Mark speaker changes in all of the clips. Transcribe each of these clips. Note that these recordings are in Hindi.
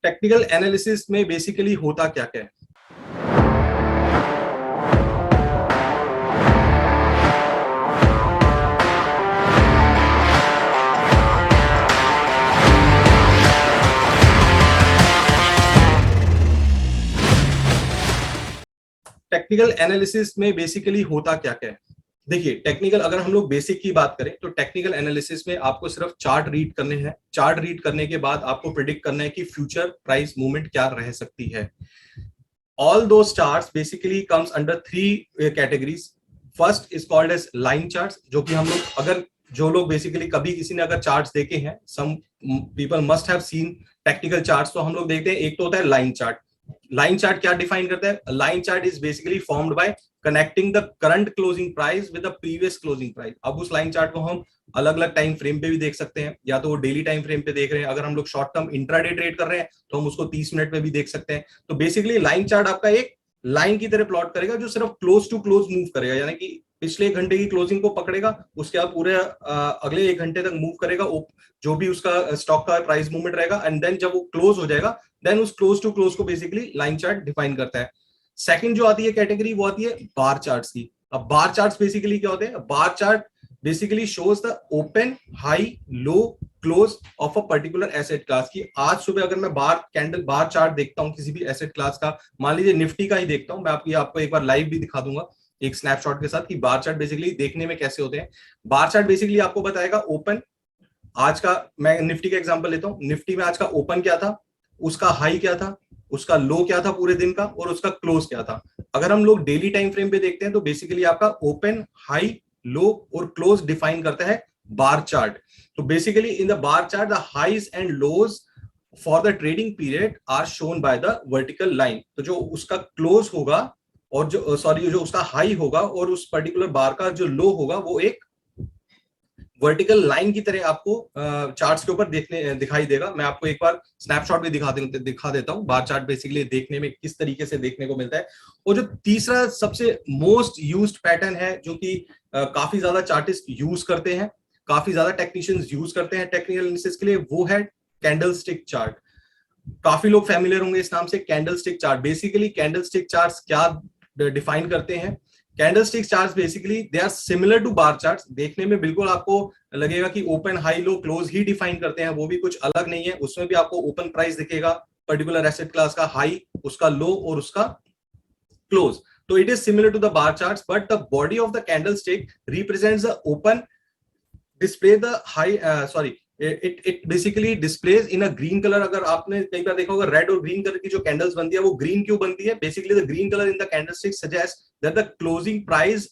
Speaker 1: टेक्निकल एनालिसिस में बेसिकली होता क्या क्या है? टेक्निकल एनालिसिस में बेसिकली होता क्या क्या है? देखिए, टेक्निकल अगर हम लोग बेसिक की बात करें तो टेक्निकल एनालिसिस में आपको सिर्फ चार्ट रीड करने हैं। चार्ट रीड करने के बाद आपको प्रिडिक्ट करना है कि फ्यूचर प्राइस मूवमेंट क्या रह सकती है। All those charts basically comes under three categories. First is called as line charts, जो कि हम लोग अगर जो लोग बेसिकली कभी किसी ने अगर चार्ट्स देखे हैं, some people must have seen technical charts, तो हम लोग देखते हैं एक तो होता है लाइन चार्ट। लाइन चार्ट क्या डिफाइन करता है? Line chart is basically formed by connecting the current closing price with the previous closing price. अब उस लाइन चार्ट को हम अलग अलग टाइम फ्रेम पे भी देख सकते हैं, या तो वो डेली टाइम फ्रेम पे देख रहे हैं, अगर हम लोग शॉर्ट टर्म इंट्राडे ट्रेड कर रहे हैं तो हम उसको 30 मिनट में भी देख सकते हैं। तो बेसिकली लाइन चार्ट आपका एक लाइन की तरह प्लॉट करेगा जो सिर्फ क्लोज टू क्लोज मूव करेगा, यानी कि पिछले एक घंटे की क्लोजिंग को पकड़ेगा, उसके बाद पूरे अगले एक घंटे तक मूव करेगा जो भी उसका स्टॉक का प्राइस मूवमेंट रहेगा, एंड देन जब वो क्लोज हो जाएगा देन उस क्लोज टू क्लोज को बेसिकली लाइन चार्ट डिफाइन करता है। सेकंड जो आती है कैटेगरी वो आती है बार चार्ट्स की। अब बार चार्ट्स बेसिकली क्या होते हैं? Bar chart basically shows the open, high, low, close of a particular asset class की। आज सुबह अगर मैं बार चार्ट देखता हूं किसी भी एसेट क्लास का, मान लीजिए निफ्टी का ही देखता हूं मैं, आपको एक बार लाइव भी दिखा दूंगा एक स्नैपशॉट के साथ कि बार चार्ट बेसिकली देखने में कैसे होते हैं। बार चार्ट बेसिकली आपको बताएगा ओपन, आज का मैं निफ्टी का एग्जांपल लेता हूं, निफ्टी में आज का ओपन क्या था, उसका हाई क्या था, उसका लो क्या था पूरे दिन का, और उसका क्लोज क्या था। अगर हम लोग डेली टाइम फ्रेम पे देखते हैं तो बेसिकली आपका ओपन, हाई, लो और क्लोज डिफाइन करता है बार चार्ट। तो basically in the bar chart the highs and lows for the trading period are shown by the vertical line. तो जो उसका क्लोज होगा और जो उसका हाई होगा और उस पर्टिकुलर बार का जो लो होगा वो एक वर्टिकल लाइन की तरह आपको चार्ट्स के ऊपर दिखाई देगा। मैं आपको एक बार स्नैपशॉट भी दिखा देता हूं बार चार्ट बेसिकली देखने में किस तरीके से देखने को मिलता है। और जो तीसरा सबसे मोस्ट यूज्ड पैटर्न है जो कि काफी ज्यादा चार्टिस्ट यूज करते हैं, काफी ज्यादा टेक्नीशियंस यूज करते हैं टेक्निकल एनालिसिस के लिए, वो है कैंडलस्टिक चार्ट। काफी लोग फैमिलियर होंगे इस नाम से, candlestick chart. Basically candlestick charts क्या डिफाइन करते हैं? Candlestick charts basically they are similar to bar charts. देखने में बिल्कुल आपको लगेगा कि ओपन, हाई, लो, क्लोज ही डिफाइन करते हैं, वो भी कुछ अलग नहीं है। उसमें भी आपको ओपन प्राइस दिखेगा पर्टिकुलर एसेट क्लास का, हाई, उसका लो और उसका क्लोज। तो it is similar to the bar charts, but the body of the candlestick represents the open, display the high, sorry, it basically displays in a green colour. अगर आपने कई बार देखा होगा रेड और ग्रीन कलर की जो कैंडल्स बनती है वो ग्रीन क्यों बनती है? Basically the green colour in the candlestick suggest that the closing price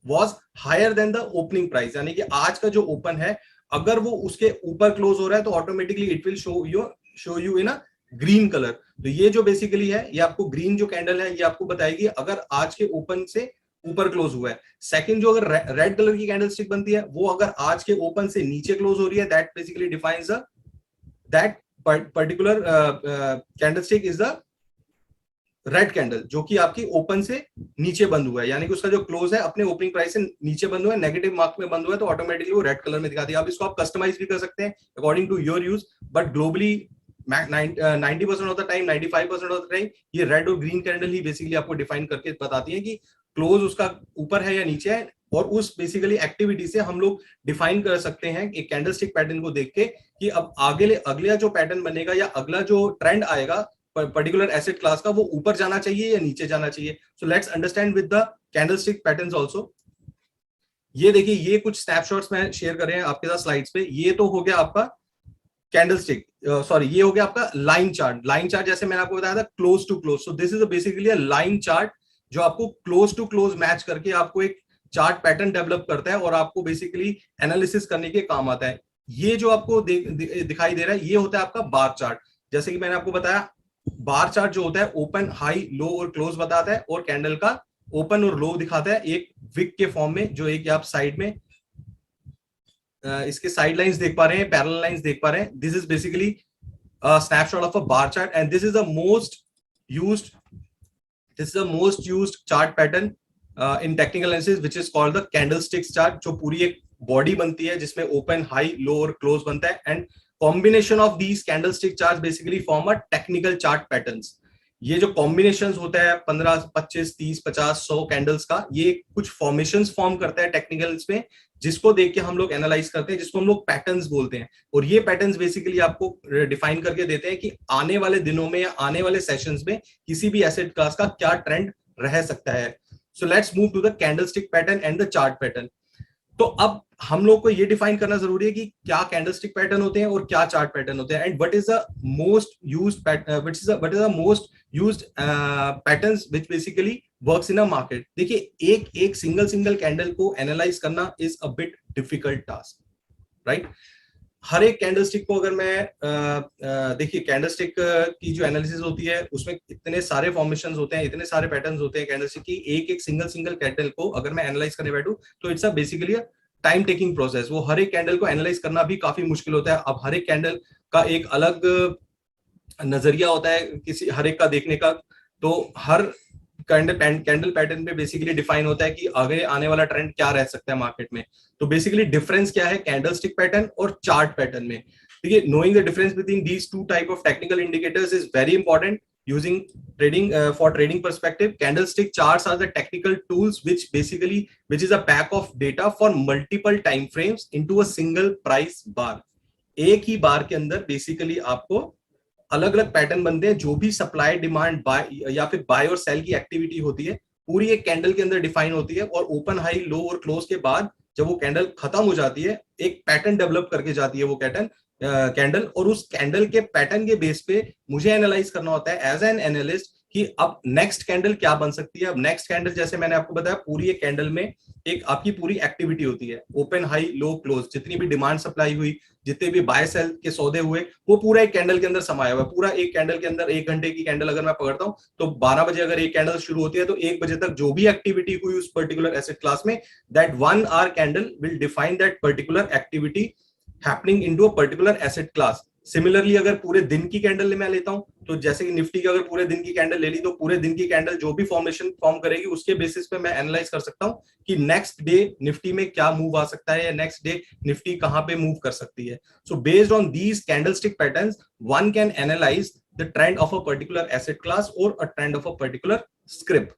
Speaker 1: was higher than the opening price, यानी कि आज का जो ओपन है अगर वो उसके ऊपर क्लोज हो रहा है तो automatically it will show you in a green colour. तो ये जो बेसिकली है, ये आपको ग्रीन जो कैंडल है ये आपको बताएगी अगर आज के ओपन से ऊपर क्लोज हुआ है। सेकंड जो अगर रेड कलर की कैंडलस्टिक बनती है वो अगर आज के ओपन से नीचे क्लोज हो रही है, that basically defines that particular candlestick is the red candle, जो कि आपकी ओपन से नीचे बंद हुआ है, यानी कि उसका जो क्लोज है अपने ओपनिंग प्राइस से नीचे बंद हुआ है, नेगेटिव मार्क में बंद हुआ है, तो ऑटोमेटिकली वो रेड कलर में दिखाती है। अब इसको आप कस्टमाइज भी कर सकते हैं according to your use, but globally 90% of the time, 95% of the time ये रेड और ग्रीन कैंडल ही बेसिकली आपको डिफाइन करके बताती है कि क्लोज उसका ऊपर है या नीचे है। और उस बेसिकली एक्टिविटी से हम लोग डिफाइन कर सकते हैं एक कैंडलस्टिक पैटर्न को देख के कि अब अगला जो पैटर्न बनेगा या अगला जो ट्रेंड आएगा पर्टिकुलर एसेट क्लास का, वो ऊपर जाना चाहिए या नीचे जाना चाहिए। So let's understand with the candlestick patterns also. ये देखिए, ये कुछ स्नैपशॉट्स मैं शेयर कर रहे हैं आपके साथ स्लाइड्स पे। ये तो हो गया आपका कैंडलस्टिक, सॉरी, ये हो गया आपका लाइन चार्ट। लाइन चार्ट जैसे मैंने आपको बताया था close to close, so this is basically a line chart जो आपको क्लोज टू क्लोज मैच करके आपको एक चार्ट पैटर्न डेवलप करता है और आपको बेसिकली एनालिसिस करने के काम आता है। ये जो आपको दिखाई दे रहा है ये होता है आपका बार चार्ट। जैसे कि मैंने आपको बताया, बार चार्ट जो होता है ओपन, हाई, लो और क्लोज बताता है, और कैंडल का ओपन और लो दिखाता है एक विक के फॉर्म में, जो एक आप साइड में इसके साइड लाइंस देख पा रहे हैं, पैरेलल लाइंस देख पा रहे हैं। This is basically snapshot of a bar chart and this is the most used chart pattern in technical analysis which is called the candlesticks chart, जो पूरी एक बॉडी बनती है जिसमें ओपन, हाई, लो और क्लोज बनता है। And combination of these candlestick chart basically form a technical chart patterns. ये जो कॉम्बिनेशंस होता है 15, 25, 30, 50, 100 कैंडल्स का, ये कुछ फॉर्मेशंस फॉर्म करता है टेक्निकल्स में, जिसको देख के हम लोग एनालाइज करते हैं, जिसको हम लोग पैटर्न्स बोलते हैं। और ये पैटर्न्स बेसिकली आपको डिफाइन करके देते हैं कि आने वाले दिनों में या आने वाले सेशंस में किसी भी एसेट क्लास का क्या ट्रेंड रह सकता है। So let's move to the candlestick pattern and the chart pattern. तो अब हम लोग को ये डिफाइन करना जरूरी है कि क्या कैंडलस्टिक पैटर्न होते हैं और क्या चार्ट पैटर्न होते हैं, and what is the most used what is the most used patterns which basically works in a market. देखिए, एक सिंगल कैंडल को एनालाइज करना is a bit difficult task, right. हर एक कैंडलस्टिक को अगर मैं देखिए, कैंडलस्टिक की जो एनालिसिस होती है उसमें इतने सारे फॉर्मेशंस होते हैं, इतने सारे पैटर्न्स होते हैं कैंडलस्टिक की, एक सिंगल कैंडल को अगर मैं एनालाइज करने बैठूं तो it's a basically time taking process. वो हर एक कैंडल को एनालाइज करना भी काफी मुश्किल होता है। अब हर एक कैंडल का एक अलग नजरिया होता है किसी हर एक का देखने का, तो हर कैंडल पैटर्न पे बेसिकली डिफाइन होता है कि आगे आने वाला ट्रेंड क्या रह सकता है मार्केट में। तो बेसिकली डिफरेंस क्या है कैंडलस्टिक पैटर्न और चार्ट पैटर्न में? देखिए, knowing the difference between these two type of technical indicators is very important using trading for trading perspective. Candlestick charts are the technical tools which is a pack of data for multiple time frames into a single price bar. एक ही बार के अंदर बेसिकली आपको अलग अलग पैटर्न बनते हैं। जो भी सप्लाई डिमांड बाय या फिर बाय और सेल की एक्टिविटी होती है पूरी एक कैंडल के अंदर डिफाइन होती है, और ओपन, हाई, लो और क्लोज के बाद जब वो कैंडल खत्म हो जाती है एक पैटर्न डेवलप करके जाती है वो कैंडल, और उस कैंडल के पैटर्न के बेस पे मुझे एनालाइज करना होता है एज एन एनालिस्ट कि अब नेक्स्ट कैंडल क्या बन सकती है। अब नेक्स्ट कैंडल, जैसे मैंने आपको बताया, पूरी एक कैंडल में एक आपकी पूरी एक्टिविटी होती है, ओपन, हाई, लो, क्लोज, जितनी भी डिमांड सप्लाई हुई, जितने भी बाय सेल के सौदे हुए, वो पूरा एक कैंडल के अंदर समाया हुआ है। पूरा एक कैंडल के अंदर 1 घंटे की कैंडल अगर मैं पकड़ता हूं तो 12 बजे अगर एक कैंडल शुरू होती है तो 1 बजे तक जो भी एक्टिविटी हुई उस पर्टिकुलर एसेट क्लास में, that 1 our candle will define that particular activity happening into a particular asset class. Similarly अगर पूरे दिन की कैंडल मैं लेता हूं, तो जैसे कि निफ्टी की अगर पूरे दिन की कैंडल ले ली, तो पूरे दिन की कैंडल जो भी फॉर्मेशन फॉर्म करेगी उसके बेसिस पे मैं एनालाइज कर सकता हूं कि नेक्स्ट डे निफ्टी में क्या मूव आ सकता है या नेक्स्ट डे निफ्टी कहां पे मूव कर सकती है। So based on these candlestick patterns one can analyse the trend of a particular asset class और a trend of a particular script.